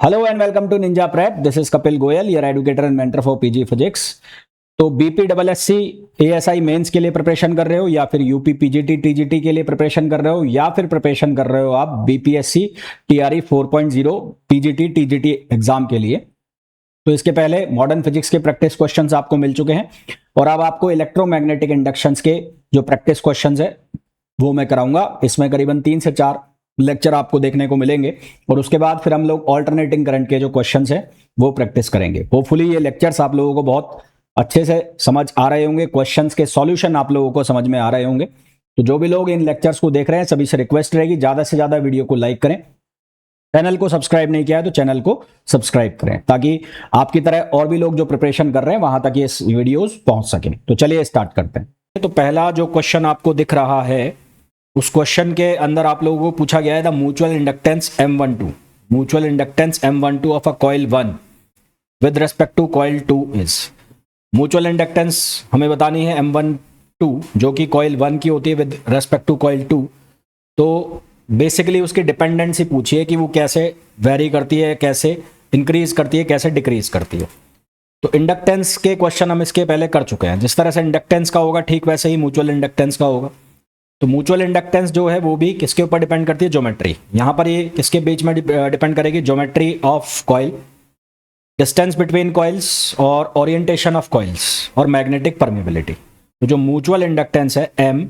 Hello and welcome to Ninja Prep. This is Kapil Goyal, your educator and mentor for PG physics. तो BPWSC ASI mains के लिए preparation कर रहे हो, या फिर यूपी पीजीटी टीजीटी के लिए प्रिपरेशन कर रहे हो, या फिर प्रिपरेशन कर रहे हो आप BPSC TRE 4.0 PGT TGT exam के लिए। तो इसके पहले मॉडर्न फिजिक्स के प्रैक्टिस क्वेश्चंस आपको मिल चुके हैं, और अब आपको इलेक्ट्रोमैग्नेटिक इंडक्शंस के जो प्रैक्टिस क्वेश्चंस है वो मैं कराऊंगा। इसमें करीबन 3 से 4 लेक्चर आपको देखने को मिलेंगे, और उसके बाद फिर हम लोग ऑल्टरनेटिंग करंट के जो क्वेश्चंस हैं वो प्रैक्टिस करेंगे। होपफुली ये लेक्चर्स आप लोगों को बहुत अच्छे से समझ आ रहे होंगे, क्वेश्चंस के सॉल्यूशन आप लोगों को समझ में आ रहे होंगे। तो जो भी लोग इन लेक्चर्स को देख रहे हैं सभी से रिक्वेस्ट रहेगी, ज्यादा से ज्यादा वीडियो को लाइक करें। चैनल को सब्सक्राइब नहीं किया है तो चैनल को सब्सक्राइब करें, ताकि आपकी तरह और भी लोग जो प्रिपरेशन कर रहे हैं वहां तक ये वीडियोस पहुंच सकें। तो चलिए स्टार्ट करते हैं। तो पहला जो क्वेश्चन आपको दिख रहा है, उस क्वेश्चन के अंदर आप लोगों को पूछा गया है the mutual inductance M12, mutual inductance M12 of a coil 1 with respect to coil 2 is. Mutual inductance हमें बतानी है M12 जो कि कॉइल 1 की होती है विद रेस्पेक्ट टू कॉइल 2। तो बेसिकली उसकी डिपेंडेंसी पूछी है कि वो कैसे वेरी करती है, कैसे इंक्रीज करती है, कैसे डिक्रीज करती है। तो इंडक्टेंस के क्वेश्चन हम इसके पहले कर चुके हैं। जिस तरह से इंडक्टेंस का होगा ठीक वैसे ही म्यूचुअल इंडक्टेंस का होगा। तो म्यूचुअल इंडक्टेंस जो है वो भी किसके ऊपर डिपेंड करती है? ज्योमेट्री। यहां पर ये किसके बीच में डिपेंड करेगी? Geometry of coil, distance between coils, और ओरिएंटेशन ऑफ कॉइल्स, और मैग्नेटिक परमिबिलिटी। तो जो म्यूचुअल इंडक्टेंस है M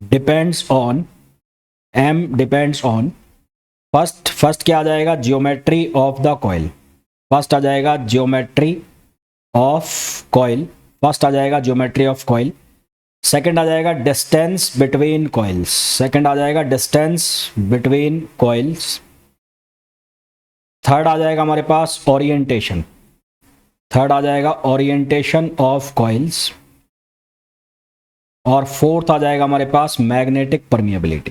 डिपेंड्स ऑन फर्स्ट क्या आ जाएगा? Geometry of the coil. First आ जाएगा ज्योमेट्री ऑफ कॉइल, फर्स्ट आ जाएगा ज्योमेट्री ऑफ कॉइल। सेकंड आ जाएगा डिस्टेंस बिटवीन कॉइल्स, सेकंड आ जाएगा डिस्टेंस बिटवीन कॉइल्स। थर्ड आ जाएगा हमारे पास ओरिएंटेशन, थर्ड आ जाएगा ओरिएंटेशन ऑफ कॉइल्स। और फोर्थ आ जाएगा हमारे पास मैग्नेटिक परमिएबिलिटी।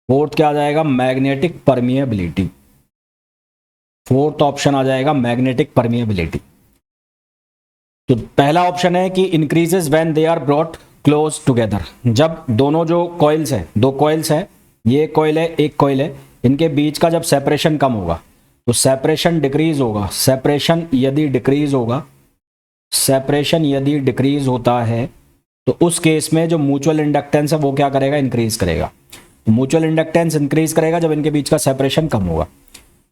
फोर्थ क्या आ जाएगा? Magnetic permeability. फोर्थ ऑप्शन आ जाएगा मैग्नेटिक परमिएबिलिटी। तो पहला ऑप्शन है कि increases when they are brought close together. जब दोनों जो कॉइल्स हैं, दो कॉइल्स हैं, ये कॉइल है एक कॉइल है, इनके बीच का जब सेपरेशन कम होगा तो सेपरेशन डिक्रीज होगा। सेपरेशन यदि डिक्रीज होगा, सेपरेशन यदि डिक्रीज होता है तो उस केस में जो म्यूचुअल इंडक्टेंस है वो क्या करेगा? इंक्रीज करेगा। म्यूचुअल इंडक्टेंस इंक्रीज करेगा जब इनके बीच का सेपरेशन कम होगा।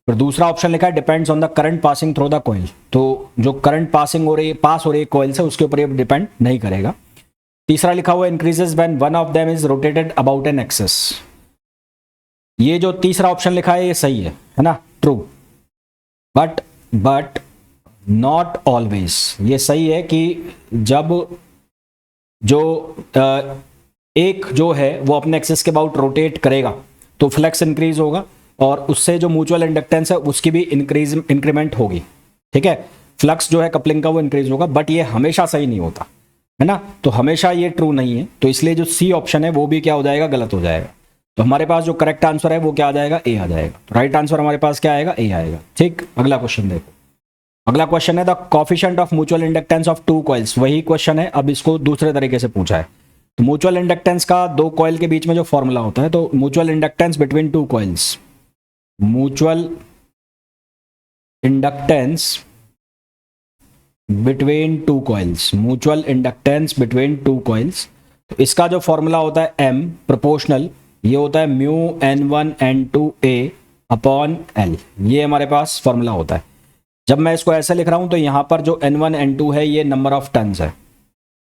फिर दूसरा ऑप्शन लिखा है depends on the current passing through the coil. तो जो करंट पास हो रही है कॉइल से उसके ऊपर ये डिपेंड नहीं करेगा। तीसरा लिखा हुआ increases when one of them is rotated about an axis. ये जो तीसरा ऑप्शन लिखा है ये सही है ना? ट्रू। But not always. ये सही है कि जब जो एक जो है वो अपने एक्सिस के अबाउट रोटेट करेगा तो फ्लक्स इंक्रीज होगा, और उससे जो म्यूचुअल इंडक्टेंस है उसकी भी इंक्रीमेंट होगी। ठीक है, फ्लक्स जो है कपलिंग का वो इंक्रीज होगा। बट ये हमेशा सही नहीं होता है ना, तो हमेशा ये ट्रू नहीं है। तो इसलिए जो सी ऑप्शन है वो भी क्या हो जाएगा? गलत हो जाएगा। तो हमारे पास जो करेक्ट आंसर है वो क्या आ जाएगा? ए आ जाएगा। तो राइट आंसर हमारे पास क्या आएगा? ए आएगा। ठीक, अगला क्वेश्चन देखो। अगला क्वेश्चन है the coefficient of mutual inductance of two coils. वही क्वेश्चन है, अब इसको दूसरे तरीके से पूछा है। तो म्यूचुअल इंडक्टेंस का दो कॉइल के बीच में जो फॉर्मूला होता है, तो mutual inductance between two coils, mutual inductance between two coils, mutual inductance between two coils. तो इसका जो फॉर्मूला होता है M प्रोपोर्शनल, ये होता है mu N1 N2 A upon L। ये हमारे पास फॉर्मूला होता है। जब मैं इसको ऐसे लिख रहा हूं तो यहां पर जो N1 N2 है ये नंबर ऑफ टन्स है।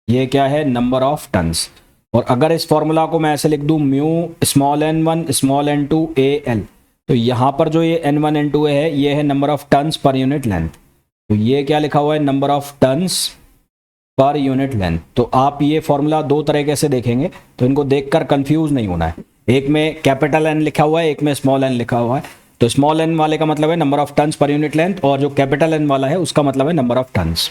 ये क्या है? Number of turns. और अगर इस फॉर्मूला को मैं ऐसे लिख दूं mu small n1 small n2 AL, तो यहां पर जो ये N1 N2 है ये है number of turns per unit length. तो ये क्या लिखा हुआ है? Number of turns per unit length. तो आप ये फॉर्मूला दो तरीके से देखेंगे, तो इनको देखकर कंफ्यूज नहीं होना है। एक में कैपिटल N लिखा हुआ है, एक में स्मॉल n लिखा हुआ है। तो स्मॉल n वाले का मतलब है number of turns per unit length, और जो कैपिटल N वाला है उसका मतलब है नंबर ऑफ टन्स।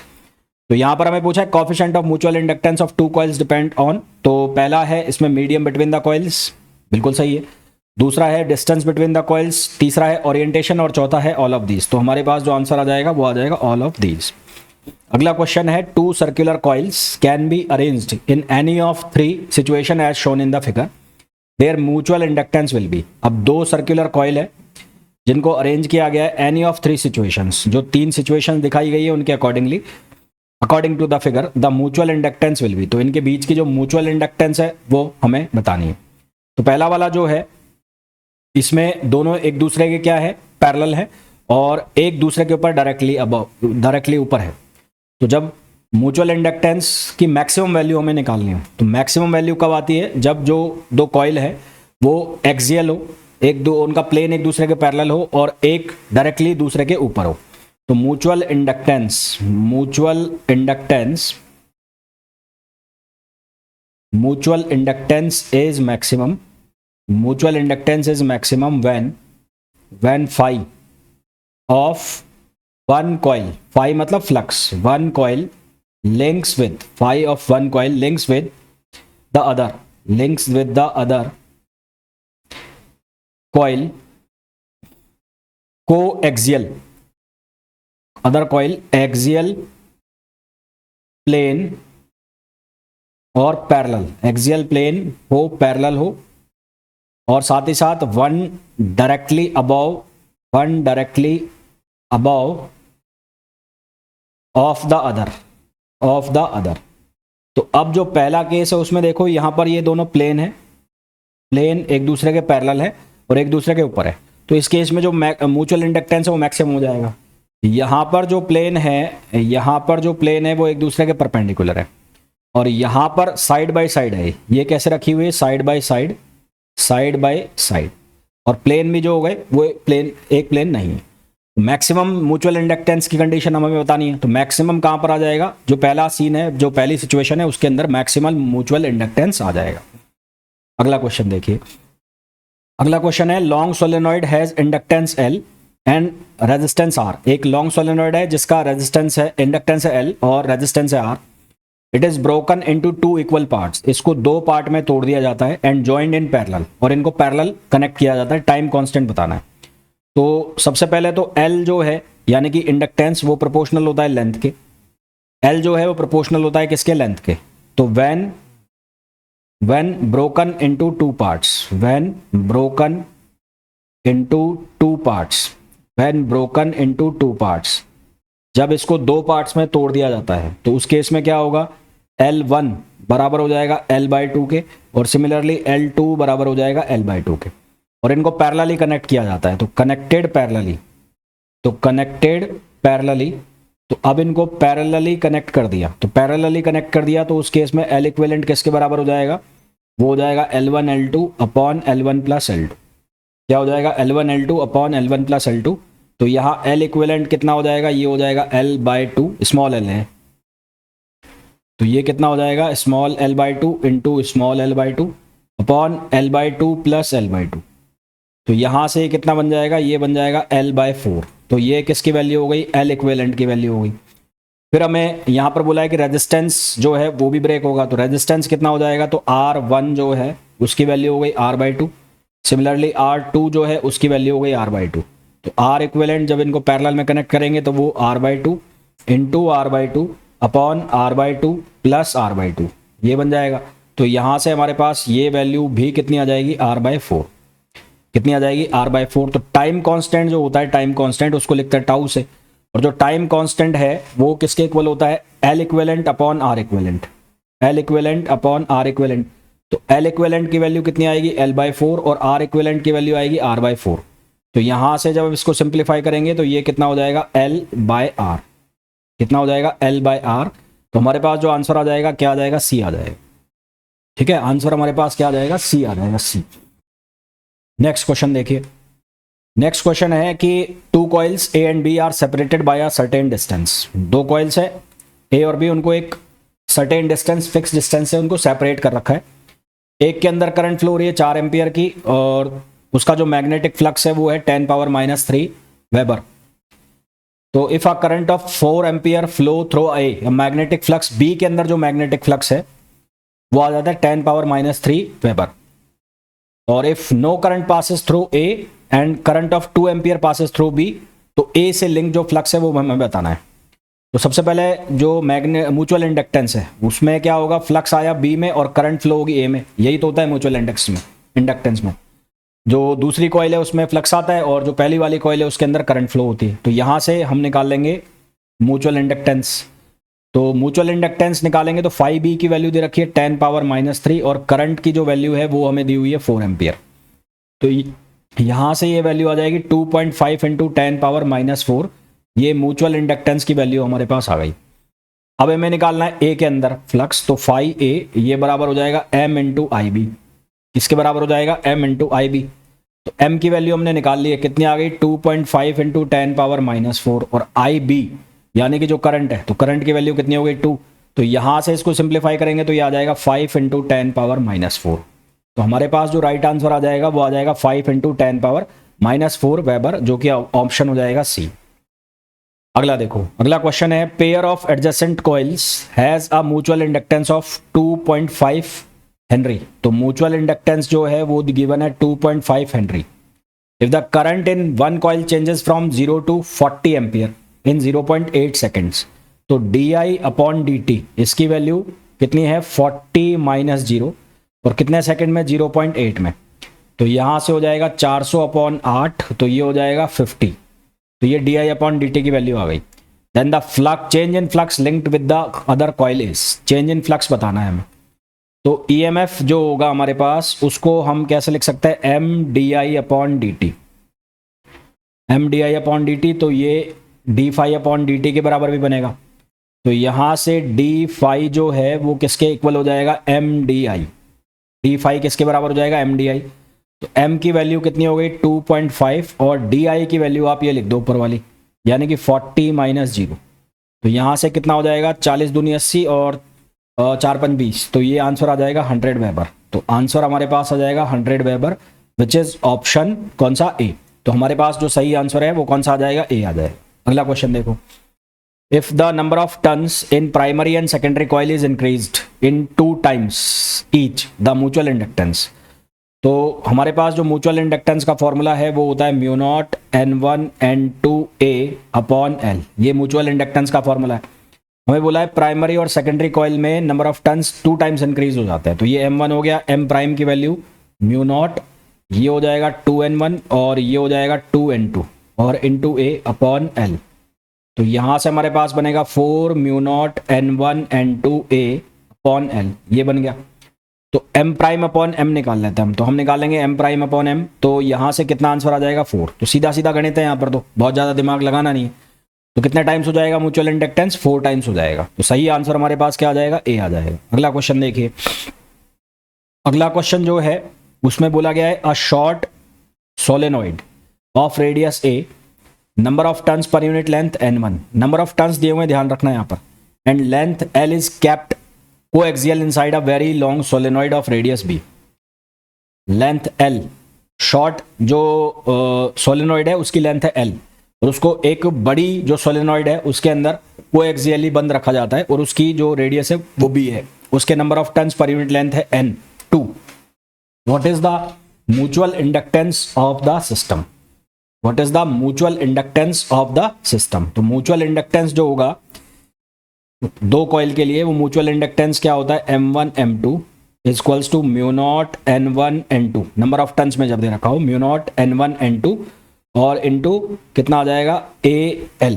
तो यहां पर हमें पूछा है coefficient of mutual inductance of two coils depend on. तो पहला है इसमें मीडियम बिटवीन द कॉइल्स, बिल्कुल सही है। दूसरा है डिस्टेंस बिटवीन द कॉइल्स, तीसरा है ओरिएंटेशन, और चौथा है ऑल ऑफ दीज। तो हमारे पास जो आंसर आ जाएगा वो आ जाएगा ऑल ऑफ दीज। अगला क्वेश्चन है two circular coils can be arranged in any of three situation as shown in the figure, their mutual inductance will be. अब दो सर्कुलर कॉइल है, जिनको अरेंज किया गया है एनी ऑफ थ्री सिचुएशंस, जो तीन सिचुएशंस दिखाई गई है उनके accordingly, according to the figure the mutual inductance will be, तो इनके बीच की जो म्यूचुअल इंडक्टेंस है वो हमें बतानी है। तो पहला वाला जो है इसमें दोनों एक दूसरे के क्या है, पैरेलल है और एक दूसरे के ऊपर डायरेक्टली ऊपर है। तो जब म्यूचुअल इंडक्टेंस की मैक्सिमम वैल्यू हमें निकालनी हो, तो मैक्सिमम वैल्यू कब आती है, जब जो दो कॉइल है वो एक्सियल हो, एक दो उनका प्लेन एक दूसरे के पैरेलल हो और एक डायरेक्टली दूसरे के ऊपर हो। तो mutual inductance is maximum when phi of one coil, phi मतलब flux, one coil links with phi of one coil links with the other coil coaxial, other coil axial plane और पैरेलल, एक्सियल प्लेन हो, parallel हो, और साथ ही साथ one directly above of the other. तो अब जो पहला केस है उसमें देखो यहां पर ये दोनों प्लेन है, प्लेन एक दूसरे के पैरेलल है और एक दूसरे के ऊपर है, तो इस केस में जो म्यूचुअल इंडक्टेंस है वो मैक्सिमम हो जाएगा। यहां पर जो प्लेन है वो एक दूसरे के परपेंडिकुलर है और यहां पर साइड बाय साइड है, ये कैसे रखी हुई है, साइड बाय साइड, और प्लेन भी जो हो गए वो एक प्लेन नहीं है। मैक्सिमम म्यूचुअल इंडक्टेंस की कंडीशन हमें बतानी है, तो मैक्सिमम कहां पर आ जाएगा, जो पहला सीन है, जो पहली सिचुएशन है उसके अंदर मैक्सिमम म्यूचुअल इंडक्टेंस आ जाएगा। अगला क्वेश्चन देखिए, अगला क्वेश्चन है long solenoid has inductance L and resistance R. एक लॉन्ग सोलेनॉइड है जिसका रेजिस्टेंस है, इंडक्टेंस है एल और रेजिस्टेंस है R. It is broken into two equal parts, इसको दो पार्ट में तोड़ दिया जाता है, एंड जॉइंड इन पैरेलल, और इनको पैरेलल कनेक्ट किया जाता है। टाइम कांस्टेंट बताना है। तो सबसे पहले तो एल जो है यानी कि इंडक्टेंस वो प्रोपोर्शनल होता है लेंथ के, एल जो है वो प्रोपोर्शनल होता है किसके, लेंथ के। तो when broken into two parts, जब इसको दो पार्ट्स में तोड़ दिया जाता है तो उस केस में क्या होगा, L1 बराबर हो जाएगा L/2 के, और सिमिलरली L2 बराबर हो जाएगा L/2 के, और इनको पैरेलली कनेक्ट किया जाता है। तो कनेक्टेड पैरेलली, तो अब इनको पैरेलली कनेक्ट कर दिया, तो उस केस में L इक्विवेलेंट किसके बराबर हो जाएगा, वो हो जाएगा L1 L2 upon L1 plus L2। क्या हो जाएगा, L1 L2 upon L1 plus L2। तो यहाँ L इक्विवेलेंट कितना हो जाएगा, ये हो जाएगा L/2, स्मॉल l है, तो ये कितना हो जाएगा, small L/2 into small L/2 upon L/2 plus L/2। तो यहाँ से कितना बन जाएगा, ये बन जाएगा L/4। तो ये किसकी वैल्यू हो गई, L इक्विवेलेंट की वैल्यू हो गई। फिर हमें यहाँ पर बोला है कि रेजिस्टेंस जो है वो भी ब्रेक होगा, तो रेजिस्टेंस कितना हो जाएगा, तो R1 जो है उसकी वैल्यू हो गई R/2, सिमिलरली R2 जो है उसकी वैल्यू हो गई R/2। तो R इक्विवेलेंट जब इनको पैरेलल में कनेक्ट करेंगे तो वो R/2 into R/2 upon R/2 plus R/2 ये बन जाएगा। तो यहाँ से हमारे पास ये वैल्यू भी कितनी आ जाएगी, R/4। कितनी आ जाएगी, R/4। तो टाइम कांस्टेंट जो होता है, टाइम कांस्टेंट उसको लिखते हैं टाउ से, और जो टाइम कांस्टेंट है वो किसके इक्वल होता है, L equivalent upon R equivalent, तो L इक्विवेलेंट की वैल्यू कितनी आएगी, L/4, और R इक्विवेलेंट की वैल्यू आएगी R/4। तो यहां से जब इसको सिंप्लीफाई करेंगे तो ये कितना हो जाएगा, L/R, कितना हो जाएगा, L/R। तो हमारे पास जो आंसर आ जाएगा क्या आ जाएगा, C आ जाएगा। ठीक है, आंसर हमारे पास क्या आ जाएगा, C आ जाएगा, C। नेक्स्ट क्वेश्चन देखिए, नेक्स्ट क्वेश्चन है कि two coils A and B are separated by a certain distance. दो कॉइल्स है A और B, उनको एक सर्टेन डिस्टेंस, फिक्स डिस्टेंस से उनको सेपरेट कर रखा है। एक के अंदर करंट फ्लो हो रही है 4 एम्पियर की, और उसका जो मैग्नेटिक फ्लक्स है वो है 10⁻³ वेबर। तो if a current of 4 ampere flow through A, magnetic flux B के अंदर जो मैग्नेटिक फ्लक्स है वो आ जाता है 10⁻³ वेबर। और if no current passes through A and current of 2 ampere passes through B, तो ए से लिंक जो फ्लक्स है वो हमें बताना है। तो सबसे पहले जो म्यूचुअल इंडक्टेंस है उसमें क्या होगा, फ्लक्स आया बी में और करंट फ्लो होगी ए में, यही तो होता है म्यूचुअल इंडक्टेंस में। जो दूसरी कॉइल है उसमें फ्लक्स आता है और जो पहली वाली कॉइल है उसके अंदर करंट फ्लो होती है। तो यहाँ से हम निकाल लेंगे म्यूचुअल इंडक्टेंस। तो म्यूचुअल इंडक्टेंस निकालेंगे तो 5b की वैल्यू दे रखी है 10⁻³ और करंट की जो वैल्यू है वो हमें दी हुई है 4 एम्पियर। तो यहाँ से ये वैल्यू आ जाएगी 2.5 इंटू 10⁻⁻4। ये म्यूचुअल इंडक्टेंस की वैल्यू हमारे पास आ गई। अब हमें निकालना है ए के अंदर फ्लक्स, तो 5a ये बराबर हो जाएगा m इंटू आई बी। इसके बराबर हो जाएगा m इंटू आई बी। तो m की वैल्यू हमने निकाल ली है, कितनी आ गई 2.5 इंटू 10⁻⁻4 और आई बी यानी कि जो करंट है, तो करंट की वैल्यू कितनी हो गई 2। तो यहाँ से इसको सिंप्लीफाई करेंगे तो ये आ जाएगा 5 इंटू 10⁻⁻4। तो हमारे पास जो राइट आंसर आ जाएगा वो आ जाएगा 5 इंटू 10⁻⁻4 वेबर, जो कि ऑप्शन हो जाएगा सी। अगला देखो, अगला क्वेश्चन है pair of adjacent coils has a mutual inductance of 2.5 henry. तो म्यूचुअल इंडक्टेंस जो है वो गिवन है 2.5 henry. If the current in one coil changes from 0 to 40 ampere in 0.8 seconds, तो di/dt इसकी वैल्यू कितनी है 40 माइनस 0 और कितने सेकंड में 0.8 में। तो यहाँ से हो जाएगा 400/8, तो ये हो जाएगा 50। तो ये di/dt की वैल्यू आ गई। Then the flux change in flux linked with the other coil is, change in flux बताना है हमें। तो EMF जो होगा हमारे पास उसको हम कैसे लिख सकते हैं mdi/dt। mdi/dt तो ये d∅/dt के बराबर भी बनेगा। तो यहाँ से d∅ जो है वो किसके इक्वल हो जाएगा mdi। d∅ किसके बराबर हो जाएगा mdi। तो m की वैल्यू कितनी हो गई 2.5 और di की वैल्यू आप ये लिख दो ऊपर वाली, यानी कि 40 माइनस 0। तो यहाँ से कितना हो जाएगा 40 दूनी 80 और 4 5 20, तो ये आंसर आ जाएगा 100 वेबर। तो आंसर हमारे पास आ जाएगा 100 वेबर विच इज ऑप्शन कौन सा ए। तो हमारे पास जो सही आंसर है वो कौन सा आ जाएगा ए आ जाएगा। अगला क्वेश्चन देखो, if the number of turns in primary and secondary coil is increased in 2 times each the mutual inductance. तो हमारे पास जो म्यूचुअल इंडक्टेंस का फॉर्मूला है वो होता है μ0 n1 n2a/L। ये म्यूचुअल इंडक्टेंस का फॉर्मूला है। हमें बोला है प्राइमरी और सेकेंडरी कॉइल में number of turns 2 times increase हो जाता है। तो ये m1 हो गया, m प्राइम की वैल्यू μ0, ये हो जाएगा 2n1 और ये हो जाएगा 2n2 और इंटू a/L। तो यहाँ से हमारे पास बनेगा 4 μ0 n1 n2a/L, ये बन गया। तो m प्राइम अपॉन m निकाल लेते हैं हम। तो हम निकालेंगे m प्राइम अपॉन m, तो यहाँ से कितना आंसर आ जाएगा 4। तो सीधा सीधा गणित है यहाँ पर, तो बहुत ज़्यादा दिमाग लगाना नहीं है। तो कितने टाइम्स हो जाएगा म्यूचुअल इंडक्टेंस 4 टाइम्स हो जाएगा। तो सही आंसर हमारे पास क्या आ जाएगा ए आ जाएगा। अगला क्वेश्चन देखिए, अगला क्वेश्चन जो है उसमें बोला गया है a short solenoid of radius A, number of turns per unit length n1, number of turns दिए हुए ध्यान रखना है यहाँ पर, and length l is kept coaxial inside a very long solenoid of radius b। Length l, short जो solenoid है उसकी लेंथ है l और उसको एक बड़ी जो सोलेनॉइड है उसके अंदर कोएक्सियली बंद रखा जाता है और उसकी जो रेडियस है वो b है। उसके number of turns per unit length है n2। What is the mutual inductance of the system? What is the mutual inductance of the system? तो म्यूचुअल इंडक्टेंस जो होगा दो कॉइल के लिए, वो म्यूचुअल इंडक्टेंस क्या होता है m1 m2 equals to μ0 n1 n2, number of turns में जब दे रखा हो μ0 n1 n2 और इनटू कितना आ जाएगा al,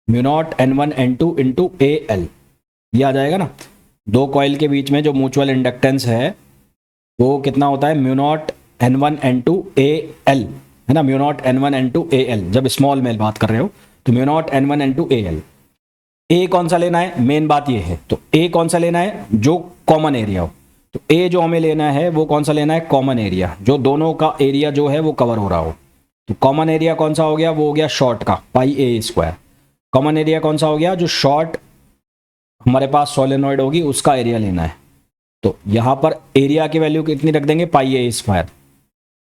μ0 n1 n2 into al, ये आ जाएगा ना। दो कॉइल के बीच में जो म्यूचुअल इंडक्टेंस है वो कितना होता है μ0 n1 n2 al, है ना, μ0 n1 n2 al। जब स्मॉल में बात कर रहे हो तो μ0 n1 n2 al। ए कौन सा लेना है, मेन बात ये है। तो ए कौन सा लेना है जो कॉमन एरिया हो। तो ए जो हमें लेना है वो कौन सा लेना है कॉमन एरिया, जो दोनों का एरिया जो है वो कवर हो रहा हो। तो कॉमन एरिया कौन सा हो गया, वो हो गया शॉर्ट का πa²। कॉमन एरिया कौन सा हो गया, जो शॉर्ट हमारे पास सोलेनॉइड होगी उसका एरिया लेना है। तो यहाँ पर एरिया की वैल्यू कितनी रख देंगे πa²।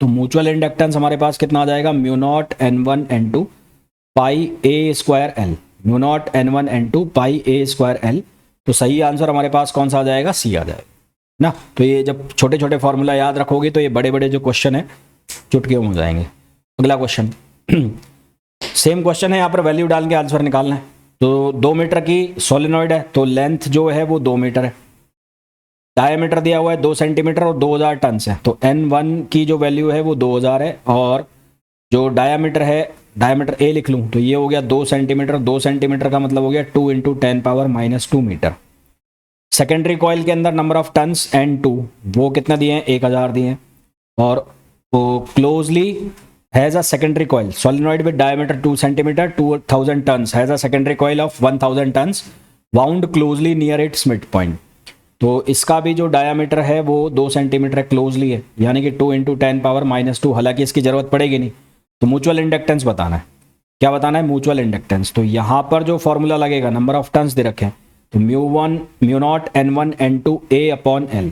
तो म्यूचुअल इंडक्टेंस हमारे पास कितना आ जाएगा μ0 n1 n2 πa²L, μ0 n1 n2 πa²L। तो सही आंसर हमारे पास कौन सा आ जाएगा, सी आ जाएगा ना। तो ये जब छोटे छोटे फॉर्मूला याद रखोगे तो ये बड़े बड़े जो क्वेश्चन है चुटकियों में हो जाएंगे। अगला क्वेश्चन सेम क्वेश्चन है, यहाँ पर वैल्यू डाल के आंसर निकालना है। तो 2 मीटर की सोलेनॉइड है, तो लेंथ जो है वो 2 मीटर है। डायमीटर दिया हुआ है 2 सेंटीमीटर और 2000 टन है, तो N1 की जो वैल्यू है वो 2000 है, और जो डायमीटर है, डायमीटर ए लिख लूँ तो ये हो गया 2 सेंटीमीटर, 2 सेंटीमीटर का मतलब हो गया 2 इंटू 10⁻⁻2 मीटर। सेकेंडरी कॉइल के अंदर नंबर ऑफ टन्स N2 वो कितना दिए हैं, 1000 दिए हैं, और वो closely has a secondary coil solenoid with diameter 2 centimetre 2000 turns has a secondary coil of 1000 turns wound closely near its mid point. तो इसका भी जो डायमीटर है वो 2 सेंटीमीटर क्लोजली है, यानी कि 2 इंटू 10⁻⁻2। हालांकि इसकी जरूरत पड़ेगी नहीं, तो म्यूचुअल इंडक्टेंस बताना है। क्या बताना है, म्यूचुअल इंडक्टेंस। तो यहाँ पर जो फॉर्मूला लगेगा, नंबर ऑफ टर्न्स दे रखे हैं, तो mu naught N1 N2 A upon L।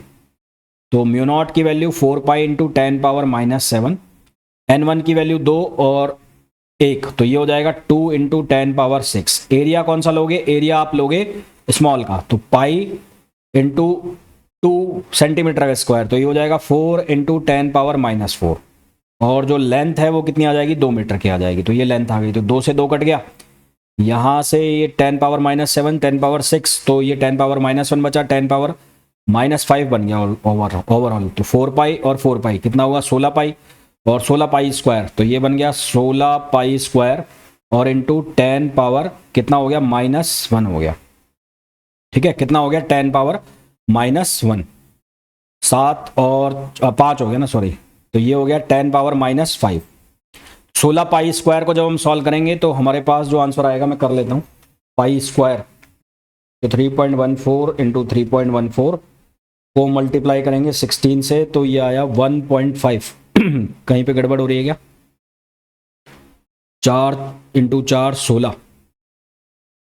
तो म्यू नॉट की वैल्यू 4 पाई इंटू 10⁻⁻7, N1 की वैल्यू 2 और 1, तो ये हो जाएगा 2 इंटू 10⁻6। एरिया कौन सा लोगे, एरिया आप लोगे स्मॉल का, तो पाई इंटू 2 सेंटीमीटर का स्क्वायर, तो ये हो जाएगा 4 इंटू 10⁻⁻4। और जो लेंथ है वो कितनी आ जाएगी, 2 मीटर की आ जाएगी, तो ये लेंथ आ गई। तो 2 से 2 कट गया, यहाँ से ये 10⁻⁻7 10⁻6, तो ये 10⁻⁻1 बचा, 10⁻⁻5 बन गया ओवरऑल। तो 4 पाई और 4 पाई कितना होगा, 16 पाई, और 16 पाई स्क्वायर, तो ये बन गया 16 पाई स्क्वायर, और इंटू 10 पावर कितना हो गया, -1 हो गया। ठीक है, कितना हो गया, 10⁻⁻1, 7 और 5 हो गया ना, सॉरी, तो ये हो गया 10⁻⁻5। 16 पाई स्क्वायर को जब हम सॉल्व करेंगे तो हमारे पास जो आंसर आएगा, मैं कर लेता हूँ, पाई स्क्वायर तो 3.14 इंटू 3.14 को मल्टीप्लाई करेंगे 16 से, तो ये आया 1.5। कहीं पे गड़बड़ हो रही है क्या, 4 इंटू 4 16,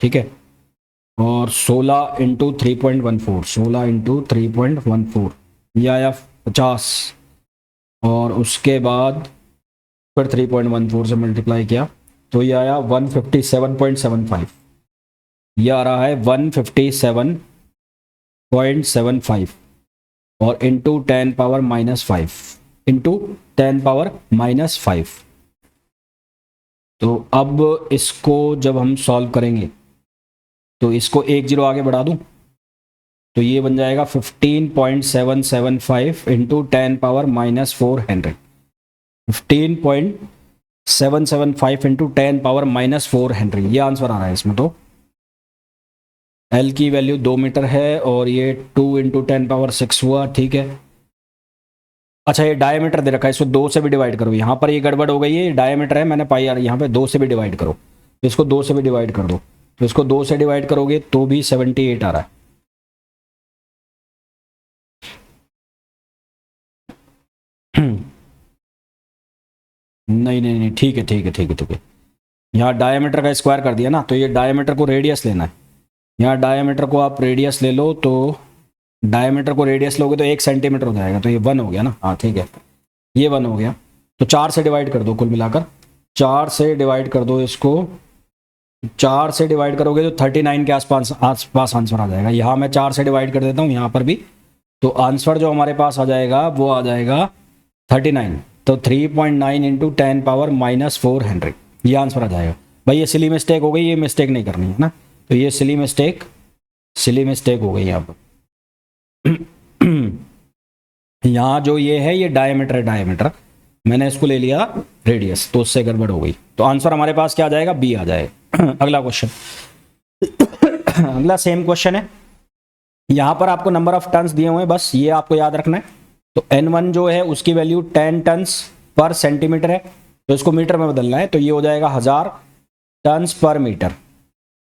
ठीक है, और 16 इंटू 3.14, 16 इंटू 3.14, ये आया 50, और उसके बाद फिर 3.14 से मल्टीप्लाई किया तो ये आया 157.75। ये आ रहा है 157.75, और इंटू 10⁻⁻5 इंटू 10⁻⁻5। तो अब इसको जब हम सॉल्व करेंगे तो इसको 1 0 आगे बढ़ा दूं, तो ये बन जाएगा 15.775 इंटू 10⁻⁻4 हेनरी। 15.775 इंटू 10⁻⁻4 हेनरी, ये आंसर आ रहा है इसमें। तो L की वैल्यू 2 मीटर है, और ये 2 इंटू 10⁻6 हुआ, ठीक है। अच्छा, ये डायमीटर दे रखा है, इसको 2 से भी डिवाइड करो। यहाँ पर ये गड़बड़ हो गई है, डायमीटर है, मैंने पाई यहाँ पे 2 से भी डिवाइड करो, तो इसको 2 से भी डिवाइड कर दो, तो इसको 2 से डिवाइड करोगे तो भी 78 आ रहा है। नहीं नहीं नहीं, ठीक है ठीक है ठीक है ठीक है, यहाँ डायमीटर का स्क्वायर कर दिया ना, तो ये डायमीटर को रेडियस लेना है। यहाँ डायमीटर को आप रेडियस ले लो, तो डायमीटर को रेडियस लोगे तो 1 सेंटीमीटर हो जाएगा, तो ये 1 हो गया ना, हाँ ठीक है, ये 1 हो गया। तो 4 से डिवाइड कर दो, कुल मिलाकर 4 से डिवाइड कर दो इसको, 4 से डिवाइड करोगे तो 39 के आसपास आंसर आ जाएगा। यहाँ मैं 4 से डिवाइड कर देता हूँ यहाँ पर भी, तो आंसर जो हमारे पास आ जाएगा वो आ जाएगा 39। तो 3.9 इंटू 10⁻⁻4 हेनरी, ये आंसर आ जाएगा। भाई ये सिली मिस्टेक हो गई, ये मिस्टेक नहीं करनी है ना, तो ये सिली मिस्टेक हो गई यहाँ पर। यहाँ जो ये है ये डायमीटर, मैंने इसको ले लिया रेडियस, तो उससे गड़बड़ हो गई। तो आंसर हमारे पास क्या आ जाएगा, बी आ जाएगा। अगला क्वेश्चन, अगला सेम क्वेश्चन है। यहाँ पर आपको नंबर ऑफ टन्स दिए हुए हैं, बस ये आपको याद रखना है। तो N1 जो है उसकी वैल्यू 10 टन्स पर सेंटीमीटर है, तो इसको मीटर में बदलना है, तो ये हो जाएगा 1000 टन्स पर मीटर,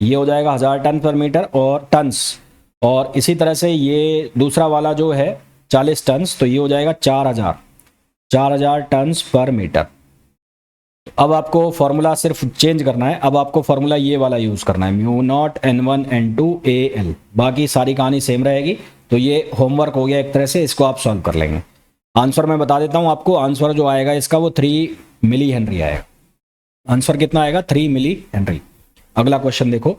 ये हो जाएगा 1000 टन पर मीटर और टन्स। और इसी तरह से ये दूसरा वाला जो है 40 टन्स, तो ये हो जाएगा 4000 टन्स पर मीटर। अब आपको फॉर्मूला सिर्फ चेंज करना है, अब आपको फॉर्मूला ये वाला यूज करना है, mu naught N1 N2 AL, बाकी सारी कहानी सेम रहेगी। तो ये होमवर्क हो गया एक तरह से, इसको आप सॉल्व कर लेंगे। आंसर मैं बता देता हूं आपको, आंसर जो आएगा इसका वो 3 मिली हेनरी आएगा। आंसर कितना आएगा, 3 मिली हेनरी। अगला क्वेश्चन देखो,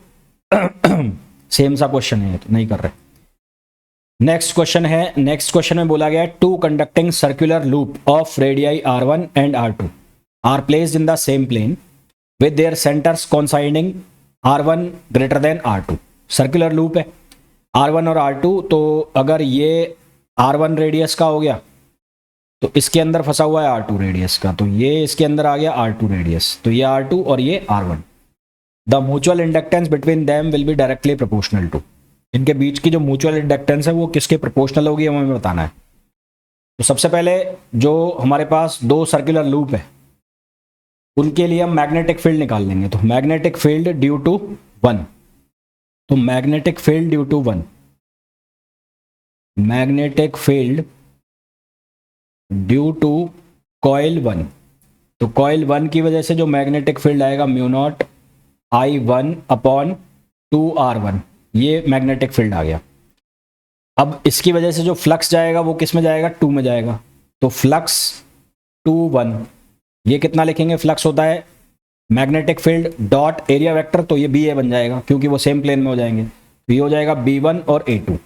सेम सा क्वेश्चन है, तो नहीं कर रहे। नेक्स्ट क्वेश्चन में बोला गया है 2 conducting circular loop of radii R1 and R2 are placed in the same plane with their centers coinciding R1 greater than R2। Circular loop है, R1 और R2, तो अगर ये R1 रेडियस का हो गया तो इसके अंदर फंसा हुआ है R2 रेडियस का, तो ये इसके अंदर आ गया R2 रेडियस, तो ये R2 और ये R1। The mutual inductance between them will be directly proportional to, इनके बीच की जो म्यूचुअल इंडक्टेंस है वो किसके प्रोपोर्शनल होगी हमें बताना है। तो सबसे पहले जो हमारे पास दो सर्कुलर लूप है उनके लिए हम मैग्नेटिक फील्ड निकाल लेंगे। तो मैग्नेटिक फील्ड ड्यू टू 1, तो magnetic field due to 1, magnetic field due to coil 1, तो कॉइल 1 की वजह से जो मैग्नेटिक फील्ड आएगा mu naught I1 upon 2R1, ये मैग्नेटिक फील्ड आ गया। अब इसकी वजह से जो फ्लक्स जाएगा वो किस में जाएगा, 2 में जाएगा, तो फ्लक्स 2 1, ये कितना लिखेंगे, फ्लक्स होता है magnetic field dot area vector, तो ये BA बन जाएगा क्योंकि वो सेम प्लेन में हो जाएंगे, तो ये हो जाएगा B1 और A2।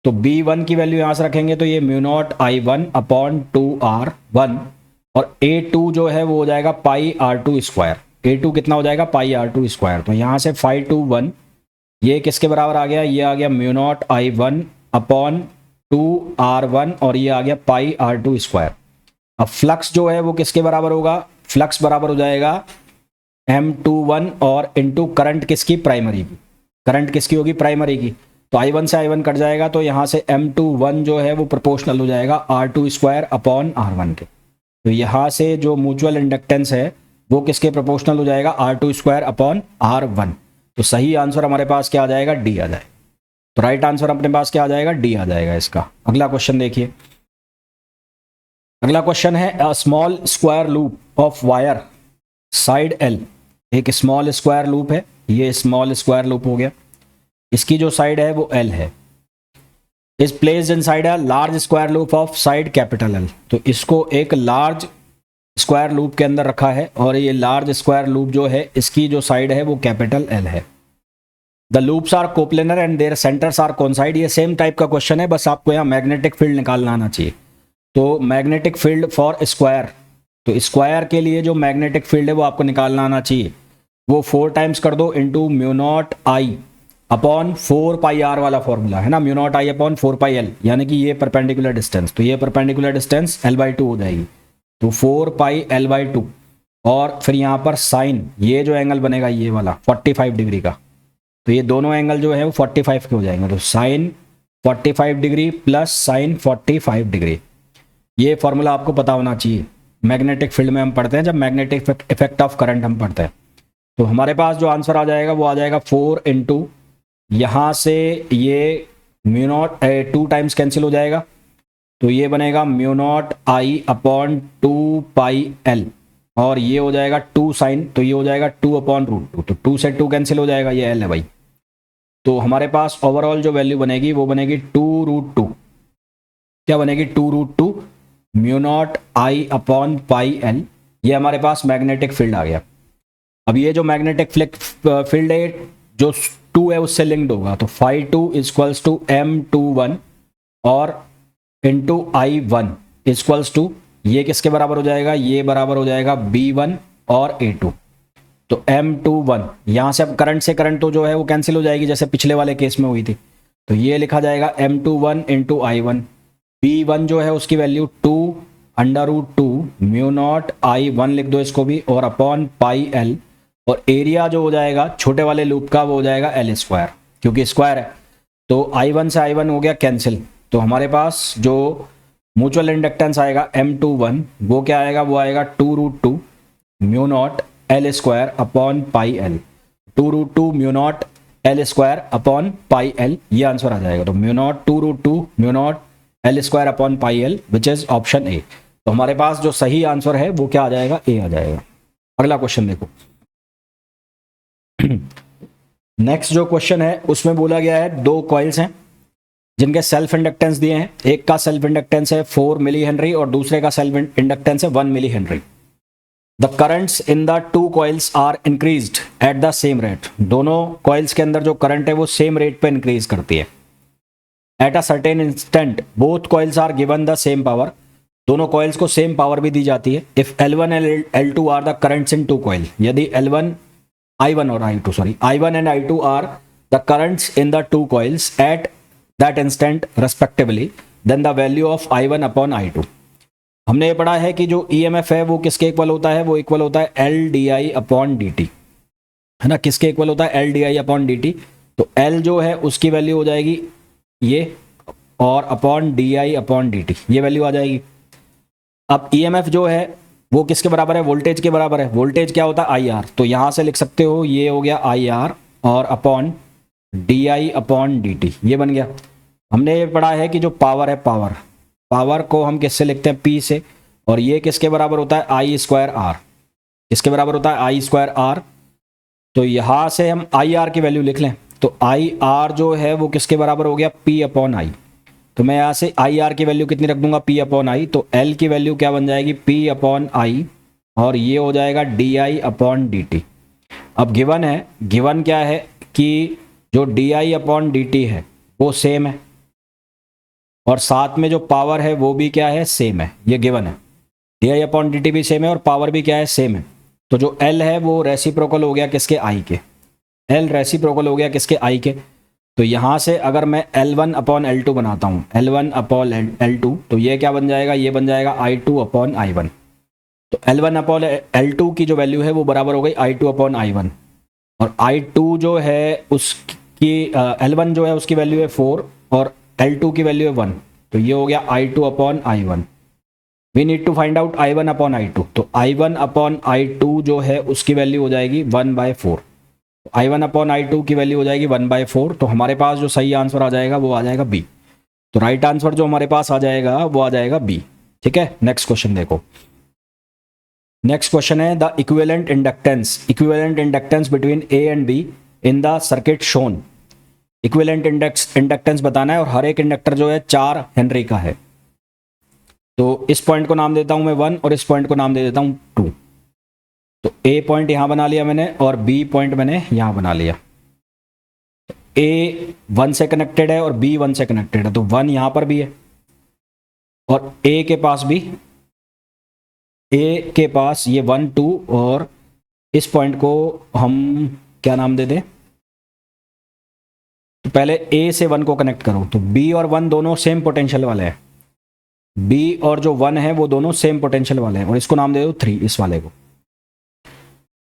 तो B1 की वैल्यू यहाँ से रखेंगे तो ये mu naught I1 upon 2R1, और A2 जो है वो हो जाएगा पाई R2 स्क्वायर, A2 कितना हो जाएगा पाई R2 स्क्वायर, तो यहाँ से 5 2 1, ये किसके बराबर आ गया, ये आ गया mu naught I1 upon 2R1 और ये आ गया पाई R2 स्क्वायर। अब फ्लक्स जो है वो किसके बराबर होगा, फ्लक्स बराबर हो जाएगा M21 और इनटू करंट किसकी, प्राइमरी की, करंट किसकी होगी, प्राइमरी की, तो I1 से I1 कट जाएगा, तो यहाँ से M21 जो है वो प्रोपोर्शनल हो जाएगा R2 स्क्वायर अपॉन R1 के, तो यहाँ से जो म्यूचुअल इंडक्टेंस है वो किसके प्रोपोर्शनल हो जाएगा, R2 स्क्वायर अपॉन R1। तो सही आंसर हमारे पास क्या आ जाएगा, डी आ जाएगा। तो राइट आंसर अपने पास क्या आ जाएगा, डी आ जाएगा इसका। अगला क्वेश्चन देखिए, अगला क्वेश्चन है a small square loop of wire side L, एक स्मॉल स्क्वायर लूप है, ये स्मॉल स्क्वायर लूप हो गया, इसकी जो साइड है वो L है, is placed inside a large square loop of side capital L, तो इसको एक लार्ज स्क्वायर लूप के अंदर रखा है और ये लार्ज स्क्वायर लूप जो है इसकी जो साइड है वो कैपिटल L है। The loops are coplanar and their centres are coincide, ये सेम टाइप का क्वेश्चन है, बस आपको यहाँ मैग्नेटिक फील्ड निकालना आना चाहिए। तो मैग्नेटिक फील्ड फॉर स्क्वायर, तो स्क्वायर के लिए जो मैग्नेटिक फील्ड है वो आपको निकालना आना चाहिए, वो 4 टाइम्स कर दो into mu naught I upon 4 pi R वाला फॉर्मूला है ना, mu naught I upon 4 pi L, यानी कि ये परपेंडिकुलर डिस्टेंस, तो ये परपेंडिकुलर डिस्टेंस L/2 हो जाएगी, तो 4 पाई L/2, और फिर यहाँ पर साइन, ये जो एंगल बनेगा ये वाला 45 डिग्री का, तो ये दोनों एंगल जो है वो 45 के हो जाएंगे, तो sine 45 degree plus sine 45 degree, ये फॉर्मूला आपको पता होना चाहिए। मैग्नेटिक फील्ड में हम पढ़ते हैं जब मैग्नेटिक इफेक्ट ऑफ करंट हम पढ़ते हैं, तो हमारे पास जो आंसर आ जाएगा वो आ जाएगा 4 इंटू, यहाँ से ये म्यू नॉट 2 टाइम्स कैंसिल हो जाएगा, तो ये बनेगा mu naught I upon 2 pi L, और ये हो जाएगा 2 साइन, तो ये हो जाएगा 2 अपॉन √2, तो 2 से 2 कैंसिल हो जाएगा, ये एल है भाई। तो हमारे पास ओवरऑल जो वैल्यू बनेगी वो बनेगी 2√2, क्या बनेगी 2√2 mu naught I upon pi L, ये हमारे पास मैग्नेटिक फील्ड आ गया। अब ये जो मैग्नेटिक फील्ड है जो 2 है उससे लिंक्ड होगा, तो φ2 इक्वल्स टू M21 और इंटू I1 इक्वल्स टू, ये किसके बराबर हो जाएगा, ये बराबर हो जाएगा B1 और A2, तो M21, यहाँ से अब करंट से करंट तो जो है वो कैंसिल हो जाएगी जैसे पिछले वाले केस में हुई थी, तो ये लिखा जाएगा M21 इंटू I1, B1 जो है उसकी वैल्यू 2√2 म्यू नॉट I1 लिख दो इसको भी, और अपॉन पाई एल, और एरिया जो हो जाएगा छोटे वाले लूप का वो हो जाएगा L स्क्वायर, क्योंकि स्क्वायर है, तो I1 से I1 हो गया कैंसिल, तो हमारे पास जो म्यूचुअल इंडक्टेंस आएगा M21 वो क्या आएगा, वो आएगा 2√2 mu naught L square upon pi L, 2√2 mu naught L square upon pi L, ये आंसर आ जाएगा। तो mu naught 2√2 mu naught L square upon pi L which is option A. तो हमारे पास जो सही आंसर है वो क्या आ जाएगा, ए आ जाएगा। अगला क्वेश्चन देखो, नेक्स्ट जो क्वेश्चन है उसमें बोला गया है 2 कॉइल्स हैं जिनके सेल्फ इंडक्टेंस दिए हैं, एक का सेल्फ इंडक्टेंस है 4 मिली हेनरी और दूसरे का सेल्फ इंडक्टेंस है 1 milli henry. The currents in the 2 coils are increased at the same rate, दोनों कॉइल्स के अंदर जो करंट है वो सेम रेट पे इंक्रीज करती है। At a certain instant both coils are given the same power, दोनों कॉइल्स को सेम पावर भी दी जाती है। If L1 and L2 are the currents in 2 coil, यदि I1 and I2 are the currents in the two coils at that instant respectively, then the value of I1 upon I2। हमने ये पढ़ा है कि जो EMF है वो किसके इक्वल होता है, वो इक्वल होता है LdI अपॉन dt, है ना। किसके इक्वल होता है, LdI अपॉन dt। तो L जो है उसकी वैल्यू हो जाएगी ये, और अपॉन DI अपॉन dt, ये वैल्यू आ जाएगी। अब EMF जो है वो किसके बराबर है, वोल्टेज के बराबर है। वोल्टेज क्या होता है, IR, तो यहां से लिख सकते हो ये हो गया IR और अपॉन DI अपॉन dt, ये बन गया। हमने ये पढ़ा है कि जो पावर है, पावर को हम किससे लिखते हैं, P से, और ये किसके बराबर होता है, I स्क्वायर R। किसके बराबर होता है, I स्क्वायर R। तो यहां से हम IR की वैल्यू लिख लें, तो IR जो है वो किसके बराबर हो गया, P अपॉन I। तो मैं यहाँ से IR की वैल्यू कितनी रख दूंगा, P अपॉन I। तो L की वैल्यू क्या बन जाएगी, P अपॉन I, और ये हो जाएगा DI अपॉन dt। अब गिवन है, गिवन क्या है कि जो DI अपॉन dt है वो सेम है, और साथ में जो पावर है वो भी क्या है, सेम है, ये गिवन है। DI अपॉन dt भी सेम है और पावर भी क्या है, सेम है। तो जो L है वो रेसिप्रोकल हो गया किसके, I के। L रेसिप्रोकल हो गया किसके, I के। तो यहाँ से अगर मैं L1 अपॉन L2 बनाता हूँ, L1 अपॉन L2, तो ये क्या बन जाएगा, ये बन जाएगा I2 अपॉन I1। तो L1 अपॉन L2 की जो वैल्यू है वो बराबर हो गई I2 अपॉन I1, और I2 जो है उसकी L1 जो है उसकी वैल्यू है 4 और L2 की वैल्यू है 1, तो ये हो गया I2 upon I1। We need to find out I1 upon I2। तो I1 अपॉन I2 जो है उसकी वैल्यू हो जाएगी 1/4। I1 अपॉन I2 की वैल्यू हो जाएगी 1/4। तो हमारे पास जो सही आंसर आ जाएगा वो आ जाएगा B। तो राइट आंसर जो हमारे पास आ जाएगा वो आ जाएगा B। ठीक है, नेक्स्ट क्वेश्चन देखो। नेक्स्ट क्वेश्चन है the equivalent inductance between A and B in the circuit shown. Equivalent inductance बताना है, और हर एक इंडक्टर जो है 4 हेनरी का है। तो इस पॉइंट को नाम देता हूं मैं 1 और इस पॉइंट को नाम दे देता हूं 2। तो A पॉइंट यहां बना लिया मैंने और B पॉइंट मैंने यहां बना लिया। A 1 से कनेक्टेड है और B 1 से कनेक्टेड है, तो 1 यहां पर भी है, और A के पास भी, A के पास ये 1 2, और इस पॉइंट को हम क्या नाम दे दें, तो पहले A से 1 को कनेक्ट करो। तो B और 1 दोनों सेम पोटेंशियल वाले हैं, B और जो 1 है वो दोनों सेम पोटेंशियल वाले हैं, और इसको नाम दे दो 3, इस वाले को।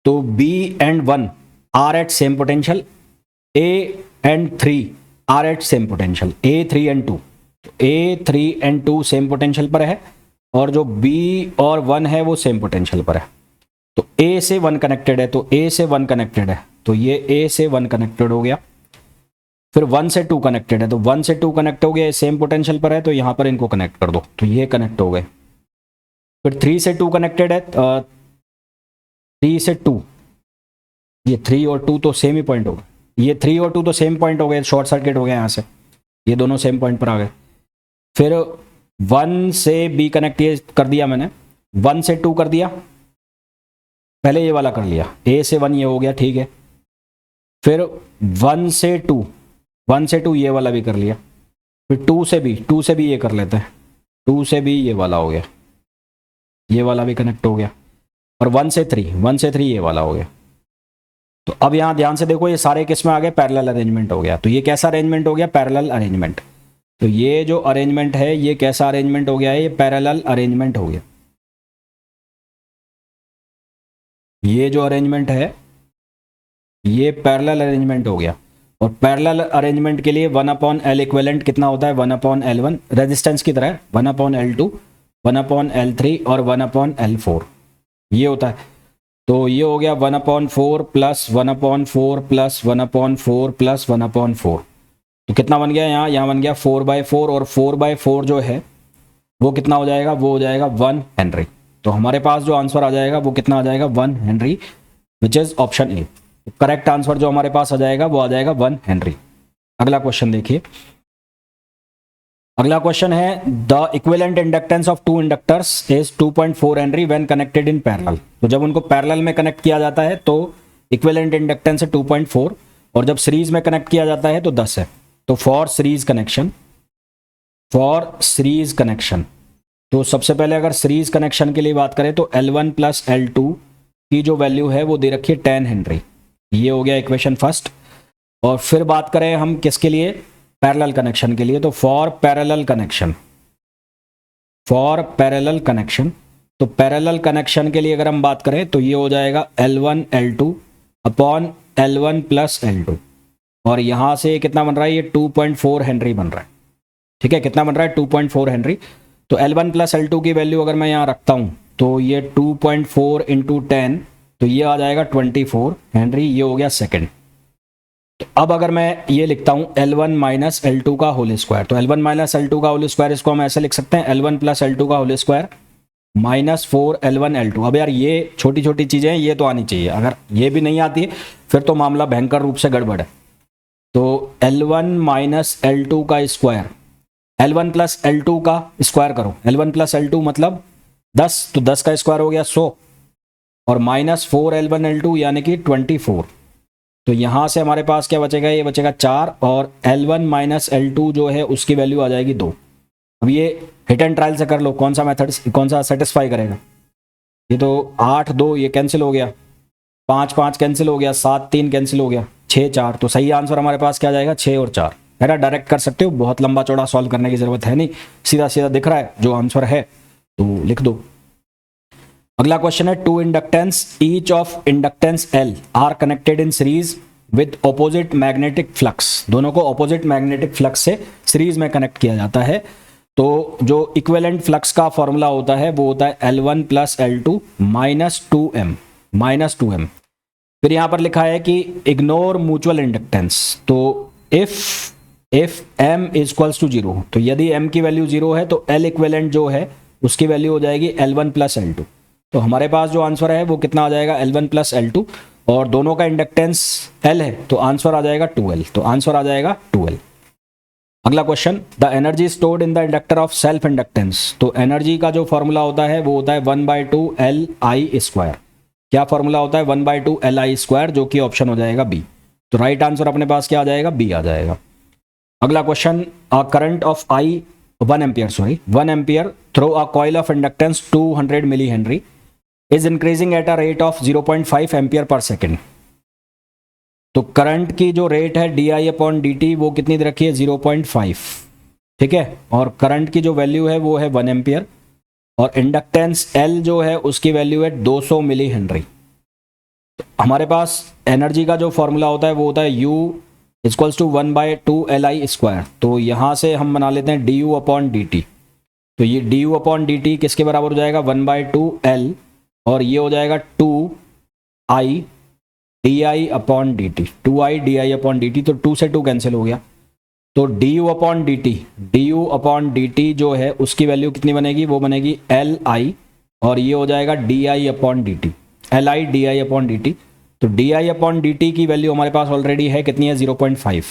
तो B and 1 are at same potential, A and 3 are at same potential, A 3 and 2। तो A 3 एंड 2 सेम पोटेंशियल पर है, और जो B और 1 है वो सेम पोटेंशियल पर है। तो A से 1 कनेक्टेड है, तो A से 1 कनेक्टेड है, तो ये A से 1 कनेक्टेड हो गया। फिर 1 से 2 कनेक्टेड है, तो 1 से 2 कनेक्ट हो गया, सेम पोटेंशियल पर है, तो यहां पर इनको कनेक्ट कर दो, तो ये कनेक्ट हो गए। फिर 3 से 2 कनेक्टेड है, 3 से 2, ये 3 और 2 तो सेम ही पॉइंट हो गए, ये 3 और 2 तो सेम पॉइंट हो गए, शॉर्ट सर्किट हो गया यहां से, ये दोनों सेम पॉइंट पर आ गए। फिर 1 से B कनेक्ट ये कर दिया मैंने, 1 से 2 कर दिया, पहले ये वाला कर लिया, A से 1 ये हो गया, ठीक है। फिर 1 से 2 ये वाला भी कर लिया, फिर 2 से भी ये कर लेते हैं, 2 से भी ये वाला हो गया, ये वाला भी कनेक्ट हो गया, और 1 से 3 ये वाला हो गया। तो अब यहां ध्यान से देखो, ये सारे किस में आ गए, पैरेलल अरेंजमेंट हो गया। तो ये कैसा अरेंजमेंट हो गया, पैरेलल अरेंजमेंट। तो ये जो अरेंजमेंट है ये कैसा अरेंजमेंट हो गया है, ये पैरेलल अरेंजमेंट हो गया। ये जो अरेंजमेंट है ये पैरेलल अरेंजमेंट हो गया, और पैरेलल अरेंजमेंट के लिए 1/L इक्विवेलेंट कितना होता है, 1/L1 रेजिस्टेंस की तरह, 1/L2, 1/L3 और 1/L4 ये होता है। तो ये हो गया 1/4 प्लस 1/4 प्लस 1/4 प्लस 1/4। तो कितना बन गया यहाँ बन गया 4/4, और 4/4 जो है वो कितना हो जाएगा, वो हो जाएगा 1 हेनरी। तो हमारे पास जो आंसर आ जाएगा वो कितना आ जाएगा, 1 Henry, which is option A. Correct answer जो हमारे पास आ जाएगा वो आ जाएगा 1 हेनरी। अगला क्वेश्चन देखिए, अगला क्वेश्चन है the equivalent inductance of two inductors is 2.4 henry when connected in parallel. तो जब उनको पैरेलल में कनेक्ट किया जाता है तो इक्विवेलेंट इंडक्टेंस है 2.4, और जब सीरीज में कनेक्ट किया जाता है तो 10 है। तो फॉर सीरीज कनेक्शन, तो सबसे पहले अगर सीरीज कनेक्शन के लिए बात करें तो L1 प्लस L2 की जो वैल्यू है वो दे रखी है 10 हेनरी। ये हो गया इक्वेशन फर्स्ट। और फिर बात करें हम किसके लिए, पैरेलल कनेक्शन के लिए, तो फॉर पैरेलल कनेक्शन, तो पैरेलल कनेक्शन के लिए अगर हम बात करें तो ये हो जाएगा L1 L2 upon L1 plus L2, और यहां से कितना बन रहा है, ये 2.4 हेनरी बन रहा है। ठीक है, कितना बन रहा है, 2.4 हेनरी। तो L1 प्लस L2 की वैल्यू अगर मैं यहाँ रखता हूँ तो ये 2.4 इंटू 10, तो ये आ जाएगा 24 हेनरी, ये हो गया सेकेंड। तो अब अगर मैं ये लिखता हूँ L1 माइनस L2 का होल स्क्वायर, तो L1 माइनस L2 का होल स्क्वायर इसको हम ऐसे लिख सकते हैं L1 प्लस L2 का whole square minus 4 L1 L2। अब यार ये छोटी छोटी चीज़ें हैं, ये तो आनी चाहिए, अगर ये भी नहीं आती है फिर तो मामला भयंकर रूप से गड़बड़ है। तो L1 माइनस L2 का स्क्वायर, L1 प्लस L2 का स्क्वायर करो, L1 प्लस L2 मतलब 10, तो 10 का स्क्वायर हो गया 100, और माइनस 4 L1 L2 यानी कि 24। तो यहाँ से हमारे पास क्या बचेगा, ये बचेगा 4, और L1 माइनस L2 जो है उसकी वैल्यू आ जाएगी 2। अब ये हिट एंड ट्रायल से कर लो, कौन सा मेथड कौन सा सेटिस्फाई करेगा। ये तो 8 2 ये कैंसिल हो गया, 5 5 कैंसिल हो गया, 7 3 कैंसिल हो गया, 6 4। तो सही आंसर हमारे पास क्या जाएगा, 6 और 4। है ना, डायरेक्ट कर सकते हो, बहुत लंबा चौड़ा सॉल्व करने की जरूरत है नहीं, सीधा सीधा दिख रहा है जो आंसर है तो लिख दो। अगला क्वेश्चन है, two inductance each of inductance L are connected in series with opposite magnetic flux. दोनों को ऑपोजिट मैग्नेटिक फ्लक्स से सीरीज में कनेक्ट किया जाता है। तो जो इक्विवेलेंट फ्लक्स का फॉर्मूला होता है वो होता है L1 plus L2 minus 2M। फिर यहां पर लिखा है कि इग्नोर म्यूचुअल इंडक्टेंस। तो if M is equals to 0, तो यदि M की वैल्यू 0 है तो L इक्विवेलेंट जो है उसकी वैल्यू हो जाएगी L1 प्लस L2। तो हमारे पास जो आंसर है वो कितना आ जाएगा, L1 प्लस L2, और दोनों का इंडक्टेंस L है तो आंसर आ जाएगा 2L, तो आंसर आ जाएगा 2L। अगला question, the energy stored in the inductor of self inductance. तो एनर्जी का जो फॉर्मूला होता है वो होता है 1/2 Li स्क्वायर। क्या फॉर्मूला होता है, 1/2 Li स्क्वायर, जो कि ऑप्शन हो जाएगा बी। तो राइट आंसर अपने पास क्या आ जाएगा, बी आ जाएगा। अगला question, a current of 1 ampere through a coil of inductance 200 milli henry is increasing at a rate of 0.5 ampere per second. तो करंट की जो रेट है di/dt वो कितनी दे रखी है, 0.5। ठीक है, और करंट की जो वैल्यू है वो है 1 एम्पियर, और इंडक्टेंस L जो है उसकी वैल्यू है 200 मिली हेनरी। तो हमारे पास एनर्जी का जो फॉर्मूला होता है वो होता है U equals to 1/2 Li square. तो यहाँ से हम बना लेते हैं du/dt। तो ये du/dt किसके बराबर हो जाएगा, 1/2 L, और ये हो जाएगा 2I di/dt, 2I di/dt। तो 2 से 2 कैंसिल हो गया, तो du/dt जो है उसकी वैल्यू कितनी बनेगी, वो बनेगी Li, और ये हो जाएगा di/dt, Li di/dt। तो di/dt की वैल्यू हमारे पास ऑलरेडी है, कितनी है, 0.5,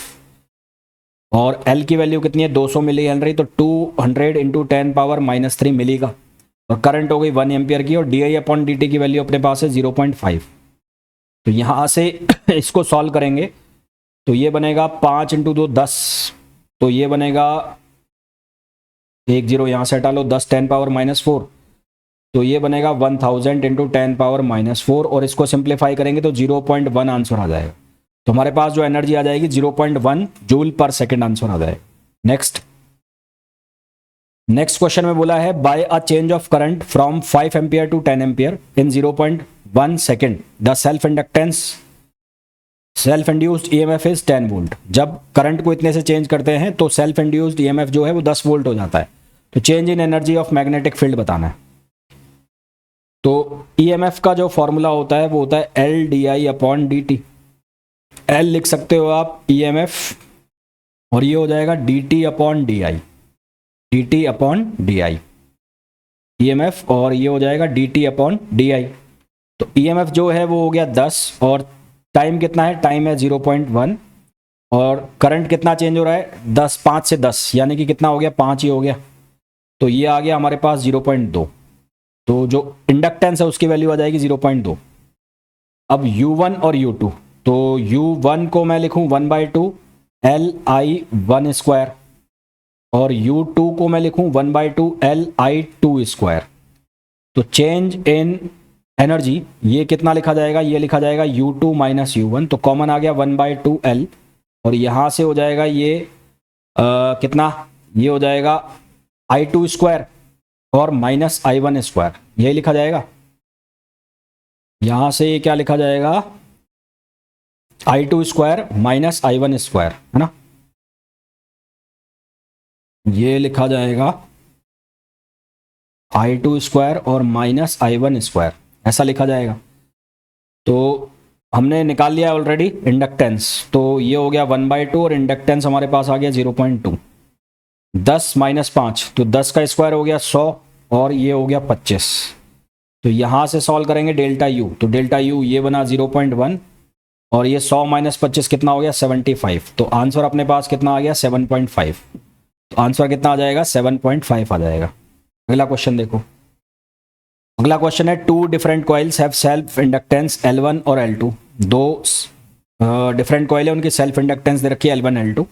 और L की वैल्यू कितनी है, 200 मिली हेनरी। तो 200 इंटू 10⁻³ मिली का, और करंट हो गई 1 एम्पियर की, और di/dt की वैल्यू अपने पास है 0.5। तो यहां से इसको सॉल्व करेंगे तो ये बनेगा 5 इंटू 2 10, तो ये बनेगा 1 0 यहां से हटा लो, 10 10⁻⁻⁴, तो ये बनेगा 1000 इंटू 10⁻⁻⁴, और इसको सिंप्लीफाई करेंगे तो 0.1 आंसर आ जाएगा। तो हमारे पास जो एनर्जी आ जाएगी 0.1 जूल पर सेकेंड आंसर आ जाएगा। नेक्स्ट क्वेश्चन में बोला है, by a change of current from 5 ampere to 10 ampere in 0.1 second the self induced EMF is 10 volt. जब करंट को इतने से चेंज करते हैं तो सेल्फ इंड्यूस्ड ईएमएफ जो है वो 10 वोल्ट हो जाता है। तो change in energy of magnetic field बताना है। तो ईएमएफ का जो फॉर्मूला होता है वो होता है LDI/dt। L लिख सकते हो आप ईएमएफ, और ये हो जाएगा dt/di, dt/di ईएमएफ, और ये हो जाएगा dt/di। तो ईएमएफ जो है वो हो गया 10, और टाइम कितना है, टाइम है 0.1, और करंट कितना चेंज हो रहा है, 10 5 से 10 यानी कि कितना हो गया, 5 ही हो गया। तो ये आ गया हमारे पास 0.2। तो जो इंडक्टेंस है उसकी वैल्यू आ जाएगी 0.2। अब U1 और U2, तो U1 को मैं लिखूं 1/2 Li1 स्क्वायर, और U2 को मैं लिखूं 1/2 Li2 स्क्वायर। तो चेंज इन एनर्जी ये कितना लिखा जाएगा, ये लिखा जाएगा U2 माइनस U1, तो कॉमन आ गया 1/2 L, और यहां से हो जाएगा ये कितना, ये हो जाएगा I2 स्क्वायर और माइनस I1 स्क्वायर, यही लिखा जाएगा। यहां से ये क्या लिखा जाएगा, I2 square minus I1 square, है ना, ये लिखा जाएगा I2 स्क्वायर और माइनस I1 स्क्वायर, ऐसा लिखा जाएगा। तो हमने निकाल लिया ऑलरेडी इंडक्टेंस, तो ये हो गया 1/2 और इंडक्टेंस हमारे पास आ गया 0.2। 10 माइनस 5 तो 10 का स्क्वायर हो गया 100 और ये हो गया 25। तो यहाँ से सॉल्व करेंगे डेल्टा यू, तो डेल्टा यू ये बना 0.1 और ये 100 माइनस 25 कितना हो गया 75। तो आंसर अपने पास कितना आ गया 7.5। तो आंसर कितना आ जाएगा 7.5 आ जाएगा। अगला क्वेश्चन देखो, अगला क्वेश्चन है two different coils have self inductance L1 और L2। दो डिफरेंट कॉइल है, उनकी सेल्फ इंडक्टेंस दे रखी है L1 L2।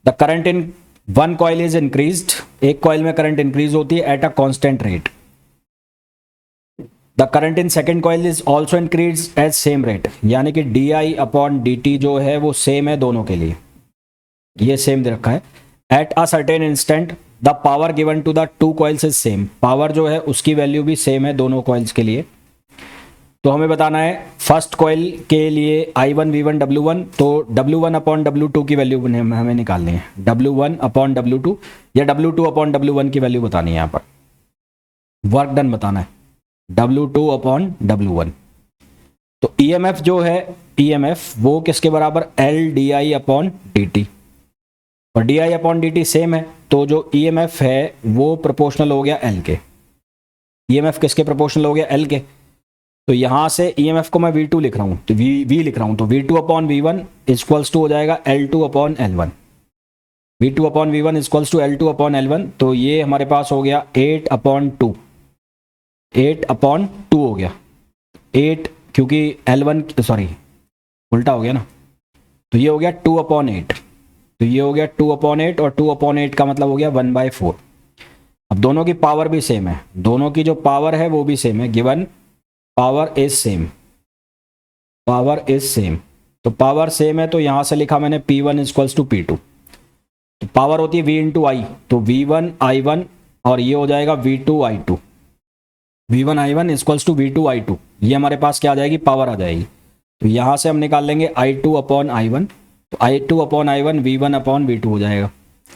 The current in one coil is increased, एक कॉइल में करंट इंक्रीज होती है at a constant rate. The current in second coil is also increase at same rate, यानी कि di/dt जो है वो सेम है दोनों के लिए, ये सेम दे रखा है। At a certain instant the power given to the two coils is same, power जो है उसकी वैल्यू भी सेम है दोनों कॉइल्स के लिए। तो हमें बताना है फर्स्ट कॉइल के लिए I1 V1 W1, तो W1 अपॉन W2 की वैल्यू हमें निकालनी है, W1 अपॉन W2 या W2 अपॉन W1 की वैल्यू बतानी है, यहाँ पर वर्क डन बताना है W2 अपॉन W1। तो EMF जो है EMF वो किसके बराबर, L di अपॉन dt, और di अपॉन dt सेम है, तो जो EMF है वो प्रोपोर्शनल हो गया L के। EMF किसके प्रोपोर्शनल हो गया L के, तो यहां से EMF को मैं V2 लिख रहा हूं, तो V लिख रहा हूं, तो V2 upon V1 equals to हो जाएगा L2 upon L1। V2 upon V1 equals to L2 upon L1, तो ये हमारे पास हो गया 8 अपॉन 2 हो गया 8, क्योंकि L1 सॉरी उल्टा हो गया ना, तो ये हो गया 2 अपॉन 8, तो ये हो गया 2 अपॉन 8 और 2 अपॉन 8 का मतलब हो गया 1/4। अब दोनों की पावर भी सेम है, दोनों की जो पावर है वो भी सेम है, given power is same, power is same, तो पावर सेम है, तो यहां से लिखा मैंने P1 इक्वल्स टू P2। तो पावर होती है V इंटू आई, तो V1 I1 और ये हो जाएगा V2 I2, V1 I1 equals to V2 I2, ये हमारे पास क्या आ जाएगी, पावर आ जाएगी। तो यहां से हम निकाल लेंगे I2 अपॉन I1, तो I2 upon I1 V1 upon V2 हो जाएगा।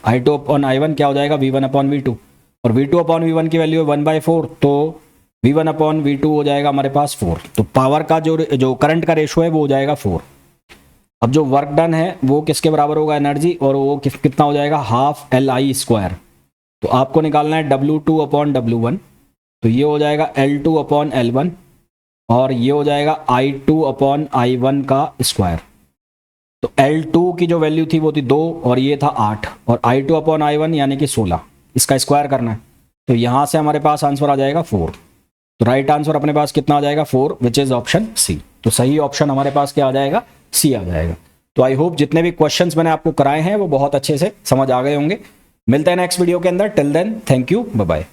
I2 अपॉन I1 क्या हो जाएगा, V1 अपॉन V2, और V2 अपॉन V1 की वैल्यू है 1/4, तो V1 अपॉन V2 हो जाएगा हमारे पास 4। तो पावर का जो करंट का रेशो है वो हो जाएगा 4। अब जो वर्क डन है वो किसके बराबर होगा एनर्जी, और वो कितना हो जाएगा हाफ Li स्क्वायर। तो आपको निकालना है W2 अपॉन W1, तो ये हो जाएगा L2 अपॉन L1 और ये हो जाएगा I2 अपॉन I1 का स्क्वायर। तो L2 की जो वैल्यू थी वो थी 2 और ये था 8, और I2 अपॉन I1 यानी कि 16, इसका स्क्वायर करना है। तो यहाँ से हमारे पास आंसर आ जाएगा 4। तो राइट आंसर अपने पास कितना आ जाएगा 4, विच इज ऑप्शन सी। तो सही ऑप्शन हमारे पास क्या आ जाएगा, सी आ जाएगा। तो आई होप जितने भी क्वेश्चंस मैंने आपको कराए हैं वो बहुत अच्छे से समझ आ गए होंगे। मिलते हैं नेक्स्ट वीडियो के अंदर, till then thank you, bye bye.